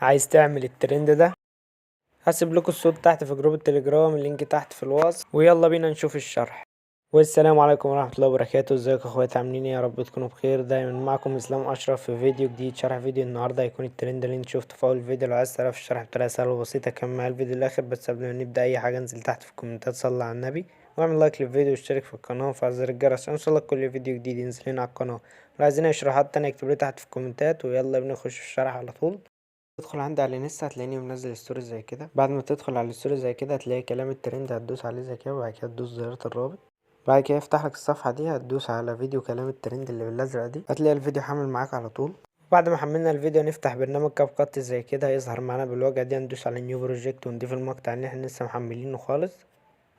عايز تعمل الترند ده؟ هسيب لكم الصوت تحت في جروب التليجرام، اللينك تحت في الوصف، ويلا بينا نشوف الشرح. والسلام عليكم ورحمة الله وبركاته. ازيكم اخواتي، عاملين ايه؟ يا رب تكونوا بخير. دايما معكم اسلام اشرف في فيديو جديد. شرح فيديو النهارده هيكون الترند اللي انت شفته في اول الفيديو. لو عايز تعرف الشرح بطريقه سهله وبسيطه كمل معايا الفيديو للاخر. بس قبل ما نبدا اي حاجه انزل تحت في الكومنتات صلي على النبي واعمل لايك للفيديو واشترك في القناه وفعل زر الجرس عشان يوصلك كل فيديو جديد ينزل هنا على القناه. لو عايزين اي شروحات تانية اكتبوا لي تحت في الكومنتات، ويلا بينا نخش في الشرح على طول. تدخل عندي على الانستا هتلاقيني منزل ستوري زي كده. بعد ما تدخل على الستوري زي كده هتلاقي كلام الترند، هتدوس عليه زي كده وبعد كده تدوس زرار الرابط. بعد كده يفتح لك الصفحة دي، هتدوس على فيديو كلام الترند اللي بالازرق دي، هتلاقي الفيديو حامل معاك على طول. بعد ما حملنا الفيديو نفتح برنامج كاب كات زي كده هيظهر معانا بالواجهة دي. هندوس على نيو بروجكت ونضيف المقطع اللي احنا لسه محملينه خالص.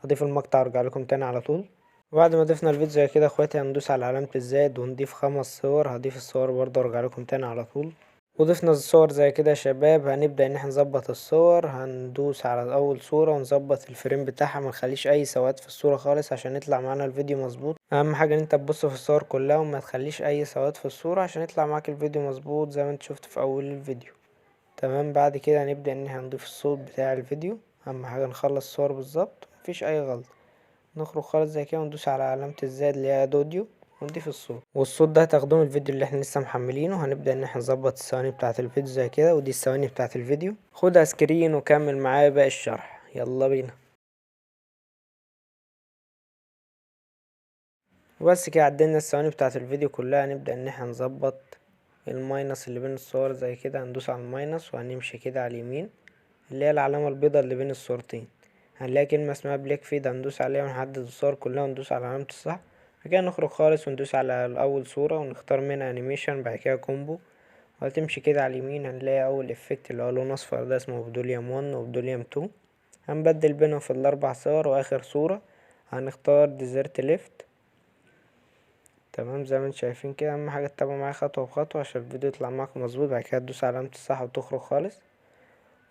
هضيف المقطع وارجع لكم تاني على طول. وبعد ما ضفنا الفيديو زي كده اخواتي هندوس على علامة الزائد ونضيف 5 صور. هضيف الصور برضه وارجع لكم تاني على طول. وضفنا الصور زي كده يا شباب. هنبدأ ان احنا نظبط الصور. هندوس على اول صورة ونظبط الفريم بتاعها، منخليش اي سواد في الصورة خالص عشان يطلع معانا الفيديو مظبوط. اهم حاجة ان انت تبص في الصور كلها وما تخليش اي سواد في الصورة عشان يطلع معاك الفيديو مظبوط زي ما انت شفت في اول الفيديو. تمام. بعد كده هنبدأ ان احنا نضيف الصوت بتاع الفيديو. اهم حاجة نخلص الصور بالظبط مفيش اي غلط. نخرج خالص زي كده وندوس على علامة الزائد اللي هي اوديو ونضيف الصوت. والصوت ده هتاخدوه من الفيديو اللي احنا لسه محملينه. هنبدأ ان احنا نظبط الثواني بتاعة الفيديو زي كده، ودي الثواني بتاعة الفيديو. خدها سكرين وكمل معايا باقي الشرح. يلا بينا. وبس كده عدلنا الثواني بتاعة الفيديو كلها. هنبدأ ان احنا نظبط الماينس اللي بين الصور زي كده. هندوس على الماينس وهنمشي كده على اليمين اللي هي العلامة البيضاء اللي بين الصورتين. هنلاقي كلمة اسمها بلاك فيد، هندوس عليها ونحدد الصور كلها وندوس على علامة الصح. بعد كده نخرج خالص وندوس على أول صورة ونختار منها انيميشن، بعد كده كومبو. وهتمشي كده على اليمين هنلاقي أول افكت اللي هو لون أصفر ده اسمه بدوليوم 1 وبدوليوم 2. هنبدل بينهم في الأربع صور. وآخر صورة هنختار ديزرت ليفت. تمام زي ما انتم شايفين كده. أهم حاجة تتابعوا معايا خطوة بخطوة عشان الفيديو يطلع معاك مظبوط. بعد كده تدوس على علامة الصح وتخرج خالص.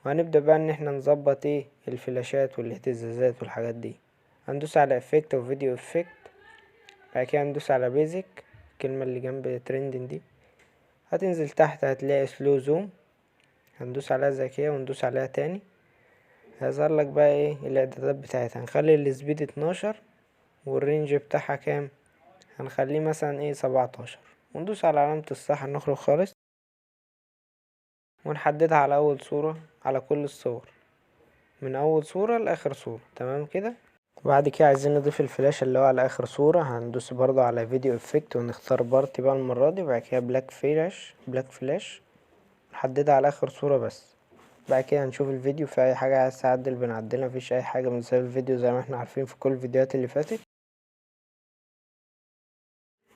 وهنبدأ بقى ان احنا نظبط ايه الفلاشات والاهتزازات والحاجات دي. هندوس على افكت وفيديو افكت. بعد كده هندوس على بيزك، الكلمة اللي جنب ترندين دي. هتنزل تحت هتلاقي سلو زوم، هندوس عليها زي كده وندوس عليها تاني. هيظهر لك بقى ايه الاعدادات بتاعتها. هنخلي السبيد 12 والرينج بتاعها كام؟ هنخليه مثلا ايه 17. وندوس على علامة الصح نخرج خالص ونحددها على اول صورة على كل الصور من اول صورة لاخر صورة. تمام كده. وبعد كده عايزين نضيف الفلاش اللي هو على اخر صورة. هندوس برضو على فيديو افكت ونختار بارتي بقى المرة دي. وبعد كده بلاك فلاش نحددها على اخر صورة بس. بعد كده هنشوف الفيديو في اي حاجة عايز تعدل بنعدلها، مفيش اي حاجة بنسيب الفيديو زي ما احنا عارفين في كل الفيديوهات اللي فاتت.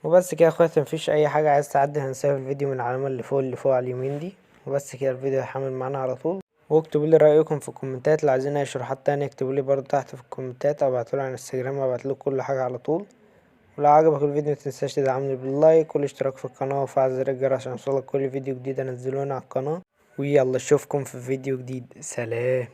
وبس كده يا اخواتي، مفيش اي حاجة عايز تعدل هنسيب الفيديو من العلامة اللي فوق على اليمين دي. وبس كده الفيديو هيحمل معانا على طول. واكتبوا لي رايكم في الكومنتات. لو عايزين اي شروحات تانية اكتبوا لي برضو تحت في الكومنتات او ابعتولي على الانستجرام وابعتلكوا كل حاجة على طول. ولو عجبك الفيديو متنساش تدعمني باللايك والاشتراك في القناة وفعل زر الجرس عشان يوصلك كل فيديو جديد انزله هنا على القناة. ويلا اشوفكم في فيديو جديد. سلام.